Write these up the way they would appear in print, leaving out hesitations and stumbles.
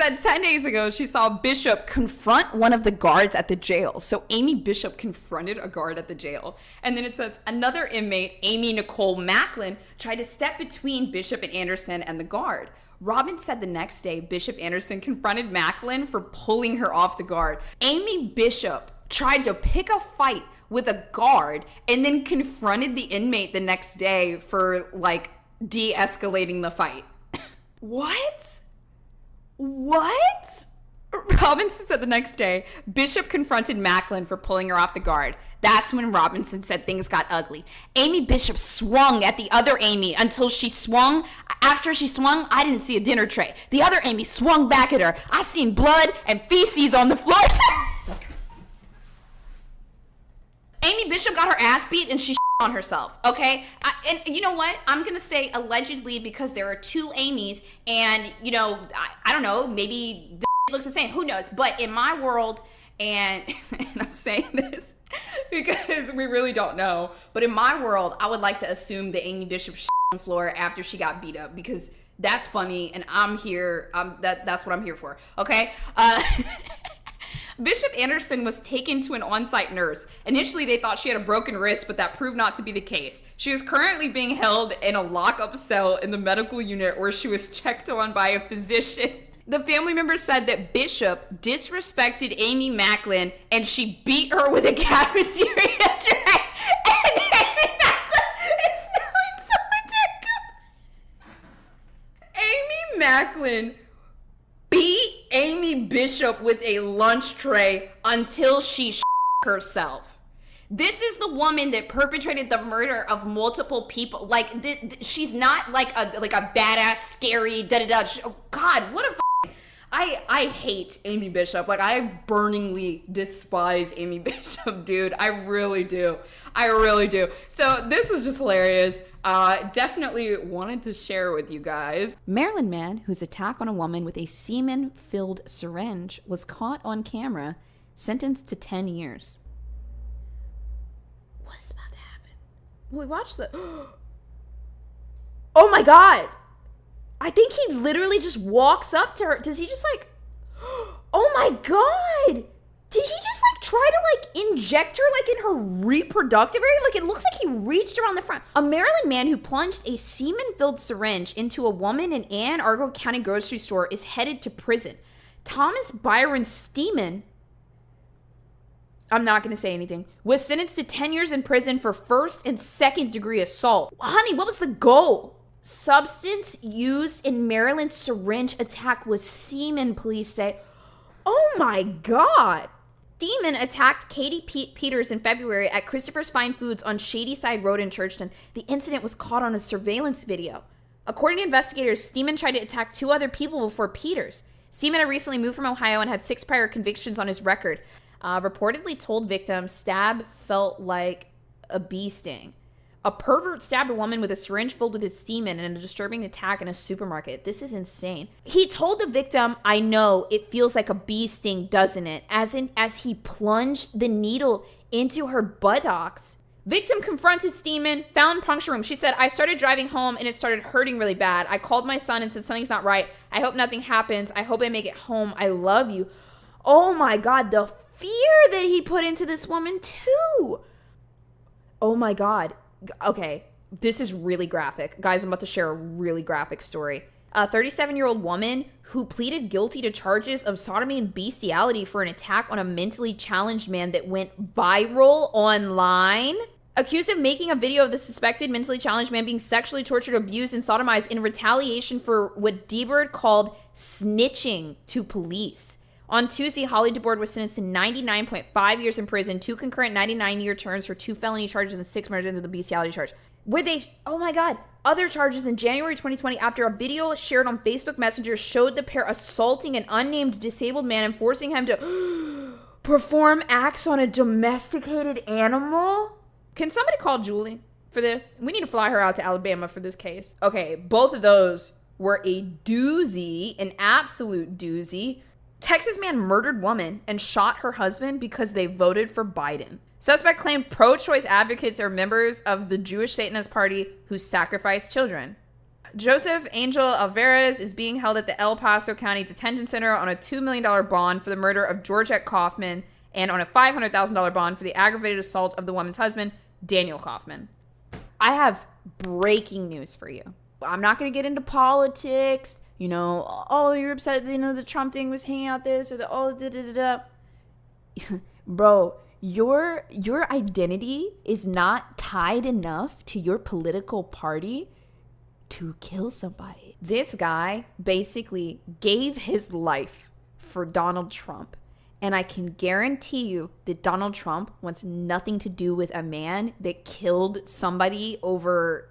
that 10 days ago, she saw Bishop confront one of the guards at the jail. So Amy Bishop confronted a guard at the jail. And then it says, another inmate, Amy Nicole Macklin, tried to step between Bishop and Anderson and the guard. Robin said the next day, Bishop Anderson confronted Macklin for pulling her off the guard. Amy Bishop tried to pick a fight with a guard and then confronted the inmate the next day for, like, de-escalating the fight. What? Robinson said the next day, Bishop confronted Macklin for pulling her off the guard. That's when Robinson said things got ugly. Amy Bishop swung at the other Amy until she swung. After she swung, I didn't see a dinner tray. The other Amy swung back at her. I seen blood and feces on the floor. Amy Bishop got her ass beat and she on herself, okay? And you know what? I'm going to say allegedly because there are two Amy's and, you know, I don't know, maybe the looks the same. Who knows? But in my world, and I'm saying this because we really don't know, but in my world, I would like to assume that Amy Bishop on the floor after she got beat up because that's funny and I'm here. That's what I'm here for, okay? Bishop Anderson was taken to an on-site nurse. Initially, they thought she had a broken wrist, but that proved not to be the case. She is currently being held in a lock-up cell in the medical unit where she was checked on by a physician. The family member said that Bishop disrespected Amy Macklin and she beat her with a cafeteria tray. And Amy Macklin is now in solitary. Amy Macklin beat Amy Bishop with a lunch tray until she herself. This is the woman that perpetrated the murder of multiple people. Like, she's not like a badass, scary, God, what a I hate Amy Bishop. Like, I burningly despise Amy Bishop, dude. I really do. So this was just hilarious. Definitely wanted to share with you guys. Maryland man whose attack on a woman with a semen-filled syringe was caught on camera, sentenced to 10 years. What's about to happen? We watched the... Oh my God! I think he literally just walks up to her. Does he just like... Oh my God! Did he just like try to like inject her like in her reproductive area? Like it looks like he reached around the front. A Maryland man who plunged a semen-filled syringe into a woman in Anne Arundel County grocery store is headed to prison. Thomas Byron Steeman, I'm not going to say anything, was sentenced to 10 years in prison for first and second degree assault. Honey, what was the goal? Substance used in Maryland syringe attack was semen, police say. Oh my God. Steeman attacked Katie Peters in February at Christopher's Fine Foods on Shadyside Road in Churchton. The incident was caught on a surveillance video. According to investigators, Steeman tried to attack two other people before Peters. Steeman had recently moved from Ohio and had 6 prior convictions on his record. Reportedly told victims stab felt like a bee sting. A pervert stabbed a woman with a syringe filled with his semen in a disturbing attack in a supermarket. This is insane. He told the victim, I know, it feels like a bee sting, doesn't it? As he plunged the needle into her buttocks. Victim confronted Steeman, found puncture room. She said, I started driving home and it started hurting really bad. I called my son and said, something's not right. I hope nothing happens. I hope I make it home. I love you. Oh my God, the fear that he put into this woman too. Oh my God. Okay, this is really graphic. Guys, I'm about to share a really graphic story. A 37-year-old woman who pleaded guilty to charges of sodomy and bestiality for an attack on a mentally challenged man that went viral online. Accused of making a video of the suspected mentally challenged man being sexually tortured, abused, and sodomized in retaliation for what D-Bird called snitching to police. On Tuesday, Holly DeBoard was sentenced to 99.5 years in prison, 2 concurrent 99-year terms for 2 felony charges and 6 murders into the bestiality charge. Oh my God, other charges in January 2020 after a video shared on Facebook Messenger showed the pair assaulting an unnamed disabled man and forcing him to perform acts on a domesticated animal. Can somebody call Julie for this? We need to fly her out to Alabama for this case. Okay, both of those were a doozy, an absolute doozy. Texas man murdered woman and shot her husband because they voted for Biden. Suspect claimed pro-choice advocates are members of the Jewish Satanist party who sacrifice children. Joseph Angel Alvarez is being held at the El Paso County Detention Center on a $2 million bond for the murder of Georgette Kaufman and on a $500,000 bond for the aggravated assault of the woman's husband, Daniel Kaufman. I have breaking news for you. I'm not going to get into politics. You know, oh, you're upset, you know, the Trump thing was hanging out there, so the, oh, da-da-da-da. Bro, your identity is not tied enough to your political party to kill somebody. This guy basically gave his life for Donald Trump. And I can guarantee you that Donald Trump wants nothing to do with a man that killed somebody over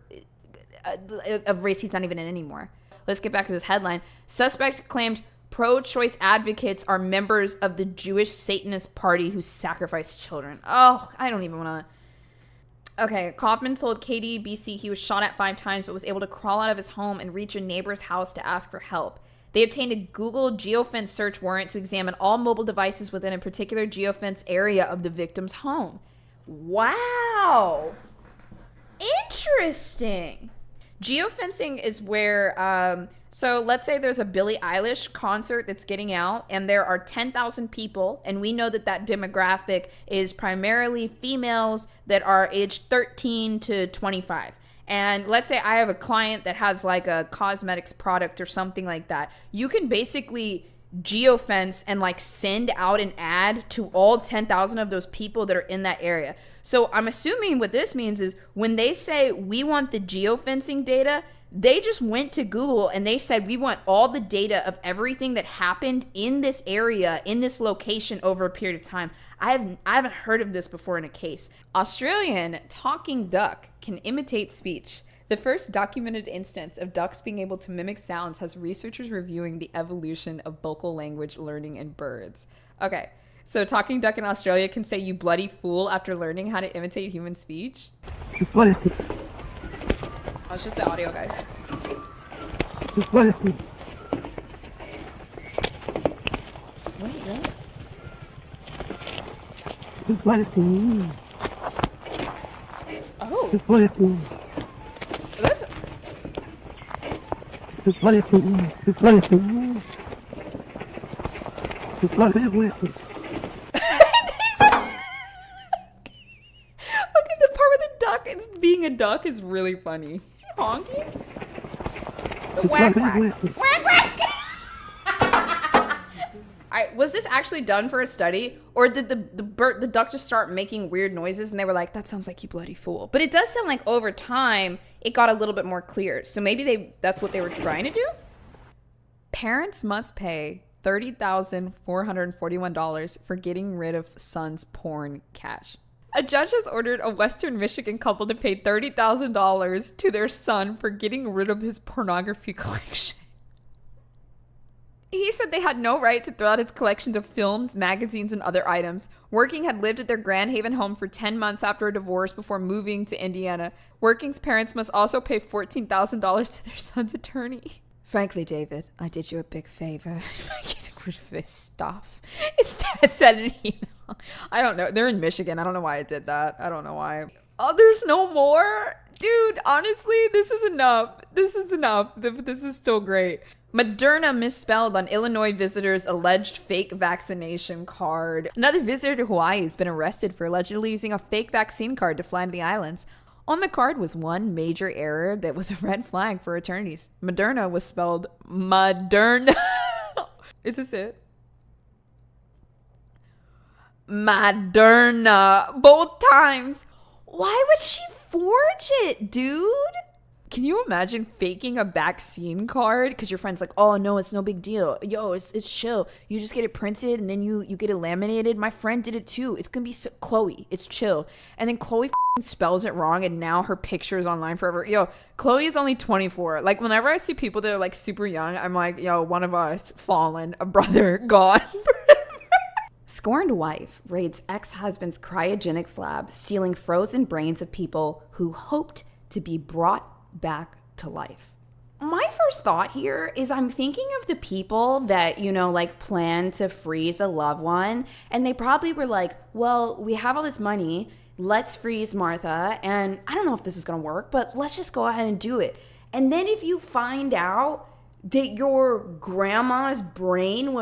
a race he's not even in anymore. Let's get back to this headline. Suspect claimed pro-choice advocates are members of the Jewish Satanist party who sacrifice children. Oh, I don't even want to. Okay, Kaufman told KDBC he was shot at 5 times but was able to crawl out of his home and reach a neighbor's house to ask for help. They obtained a Google geofence search warrant to examine all mobile devices within a particular geofence area of the victim's home. Wow. Interesting. Geofencing is where, so let's say there's a Billie Eilish concert that's getting out and there are 10,000 people, and we know that that demographic is primarily females that are aged 13 to 25. And let's say I have a client that has like a cosmetics product or something like that. You can basically geofence and like send out an ad to all 10,000 of those people that are in that area. So I'm assuming what this means is when they say we want the geofencing data, they just went to Google and they said we want all the data of everything that happened in this area, in this location over a period of time. I haven't heard of this before in a case. Australian talking duck can imitate speech. The first documented instance of ducks being able to mimic sounds has researchers reviewing the evolution of vocal language learning in birds. Okay, so talking duck in Australia can say "you bloody fool" after learning how to imitate human speech. Oh, it's just the audio, guys. Wait, what? Oh. That's... Okay, the part where the duck is being a duck is really funny. Honking? The whack whack. Whack whack! Was this actually done for a study, or did the duck just start making weird noises and they were like, that sounds like you bloody fool? But it does sound like over time it got a little bit more clear. So maybe that's what they were trying to do? Parents must pay $30,441 for getting rid of son's porn cache. A judge has ordered a Western Michigan couple to pay $30,000 to their son for getting rid of his pornography collection. He said they had no right to throw out his collections of films, magazines, and other items. Working had lived at their Grand Haven home for 10 months after a divorce before moving to Indiana. Working's parents must also pay $14,000 to their son's attorney. Frankly, David, I did you a big favor by getting rid of this stuff. His dad said in an email. I don't know. They're in Michigan. I don't know why I did that. I don't know why. Oh, there's no more? Dude, honestly, this is enough. This is enough. This is still great. Moderna misspelled on Illinois visitor's alleged fake vaccination card. Another visitor to Hawaii has been arrested for allegedly using a fake vaccine card to fly into the islands. On the card was one major error that was a red flag for attorneys. Moderna was spelled Moderna. Is this it? Moderna. Both times. Why would she forge it, dude? Can you imagine faking a vaccine card? Because your friend's like, oh, no, it's no big deal. Yo, it's chill. You just get it printed and then you get it laminated. My friend did it too. It's going to be Chloe. It's chill. And then Chloe spells it wrong and now her picture is online forever. Yo, Chloe is only 24. Like, whenever I see people that are like super young, I'm like, yo, one of us fallen, a brother gone. Scorned wife raids ex-husband's cryogenics lab, stealing frozen brains of people who hoped to be brought back to life. My first thought here is I'm thinking of the people that, you know, like plan to freeze a loved one, and they probably were like, well, we have all this money, let's freeze Martha, and I don't know if this is gonna work, but let's just go ahead and do it. And then if you find out that your grandma's brain was